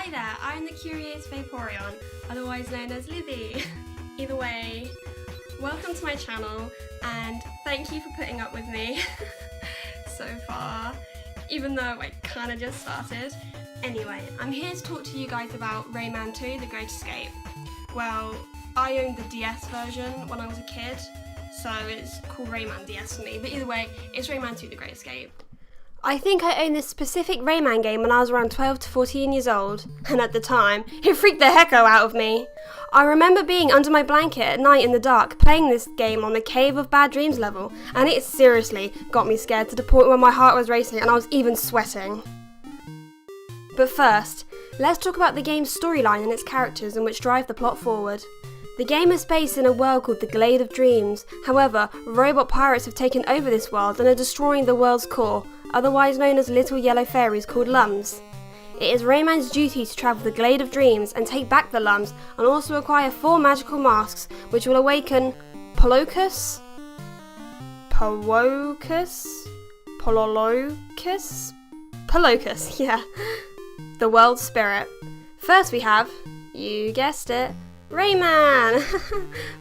Hi there, I'm the curious Vaporeon, otherwise known as Libby. Either way, welcome to my channel and thank you for putting up with me so far, even though I kinda just started. Anyway, I'm here to talk to you guys about Rayman 2, The Great Escape. Well, I owned the DS version when I was a kid, so it's called Rayman DS for me, but either way, it's Rayman 2, The Great Escape. I think I owned this specific Rayman game when I was around 12 to 14 years old, and at the time, it freaked the hecko out of me. I remember being under my blanket at night in the dark, playing this game on the Cave of Bad Dreams level, and it seriously got me scared to the point where my heart was racing and I was even sweating. But first, let's talk about the game's storyline and its characters and which drive the plot forward. The game is based in a world called the Glade of Dreams. However, robot pirates have taken over this world and are destroying the world's core, otherwise known as little yellow fairies called Lums. It is Rayman's duty to travel the Glade of Dreams and take back the Lums and also acquire 4 magical masks which will awaken Pololocus, yeah, the world's spirit. First we have, you guessed it, Rayman!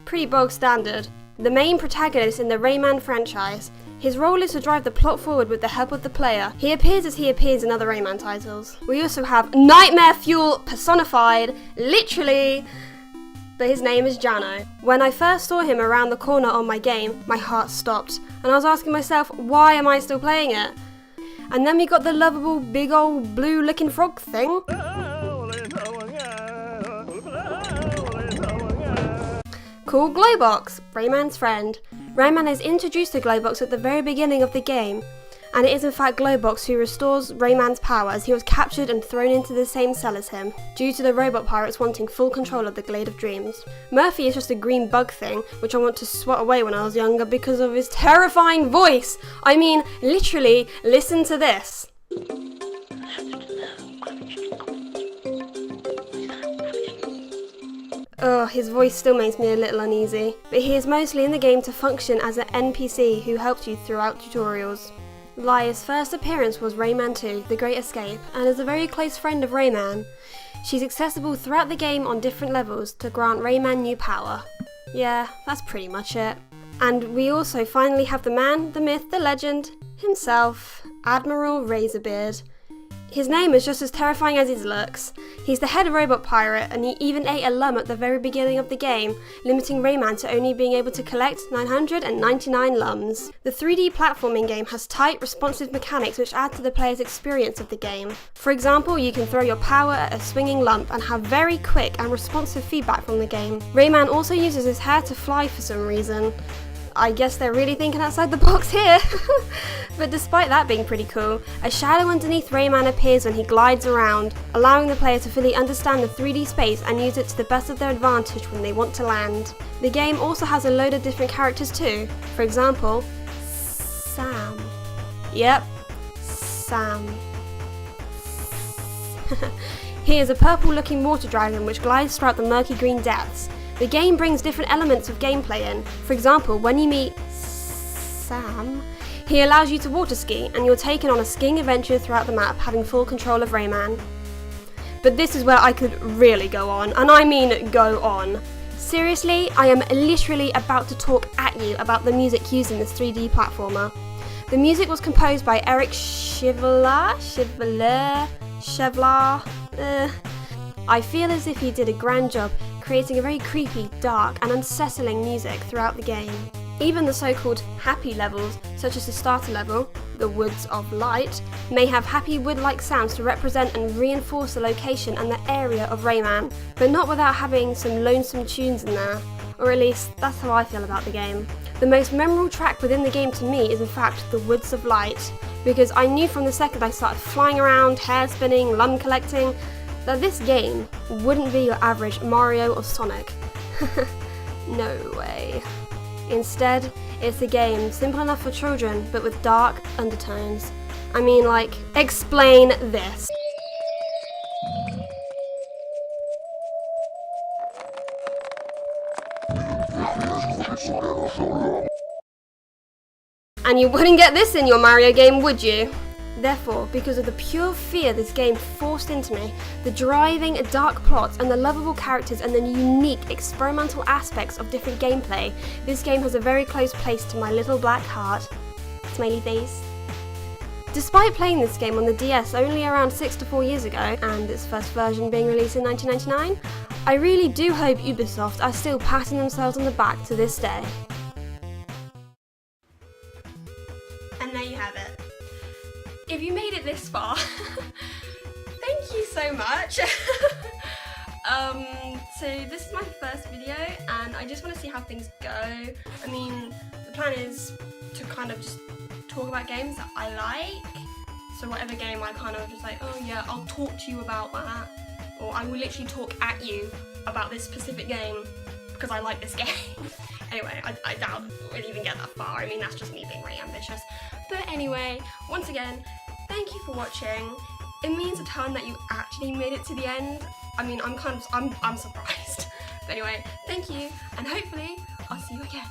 Pretty bog standard. The main protagonist in the Rayman franchise. His role is to drive the plot forward with the help of the player. He appears as he appears in other Rayman titles. We also have Nightmare Fuel personified, literally, but his name is Jano. When I first saw him around the corner on my game, my heart stopped, and I was asking myself, why am I still playing it? And then we got the lovable big old blue looking frog thing. Called Glowbox, Rayman's friend. Rayman is introduced to Glowbox at the very beginning of the game, and it is in fact Glowbox who restores Rayman's power as he was captured and thrown into the same cell as him, due to the robot pirates wanting full control of the Glade of Dreams. Murphy is just a green bug thing, which I want to swat away when I was younger because of his terrifying voice! I mean, literally, listen to this. Oh, his voice still makes me a little uneasy, but he is mostly in the game to function as an NPC who helps you throughout tutorials. Lia's first appearance was Rayman 2, The Great Escape, and is a very close friend of Rayman. She's accessible throughout the game on different levels to grant Rayman new power. Yeah, that's pretty much it. And we also finally have the man, the myth, the legend, himself, Admiral Razorbeard. His name is just as terrifying as his looks. He's the head robot pirate, and he even ate a lum at the very beginning of the game, limiting Rayman to only being able to collect 999 lums. The 3D platforming game has tight, responsive mechanics which add to the player's experience of the game. For example, you can throw your power at a swinging lump and have very quick and responsive feedback from the game. Rayman also uses his hair to fly for some reason. I guess they're really thinking outside the box here. But despite that being pretty cool, a shadow underneath Rayman appears when he glides around, allowing the player to fully understand the 3D space and use it to the best of their advantage when they want to land. The game also has a load of different characters too. For example, Sam. Yep, Sam. He is a purple looking water dragon which glides throughout the murky green depths. The game brings different elements of gameplay in. For example, when you meet Sam, he allows you to water ski and you're taken on a skiing adventure throughout the map, having full control of Rayman. But this is where I could really go on, and I mean go on. Seriously, I am literally about to talk at you about the music used in this 3D platformer. The music was composed by Eric Chevalier. I feel as if he did a grand job creating a very creepy, dark and unsettling music throughout the game. Even the so-called happy levels, such as the starter level, the Woods of Light, may have happy wood-like sounds to represent and reinforce the location and the area of Rayman, but not without having some lonesome tunes in there. Or at least, that's how I feel about the game. The most memorable track within the game to me is in fact the Woods of Light, because I knew from the second I started flying around, hair spinning, lum collecting, that this game wouldn't be your average Mario or Sonic. No way. Instead, it's a game simple enough for children, but with dark undertones. I mean, like, explain this. And you wouldn't get this in your Mario game, would you? Therefore, because of the pure fear this game forced into me, the driving, dark plots, and the lovable characters and the unique experimental aspects of different gameplay, this game has a very close place to my little black heart. Smiley face. Despite playing this game on the DS only around 6 to 4 years ago, and its first version being released in 1999, I really do hope Ubisoft are still patting themselves on the back to this day. And there you have it. If you made it this far, thank you so much. So this is my first video and I just want to see how things go. I mean, the plan is to kind of just talk about games that I like. So whatever game I kind of just like, oh yeah, I'll talk to you about that. Or I will literally talk at you about this specific game because I like this game. Anyway, I doubt we'll even get that far. I mean, that's just me being really ambitious. But anyway, once again, thank you for watching. It means a ton that you actually made it to the end. I mean, I'm surprised. But anyway, thank you, and hopefully I'll see you again.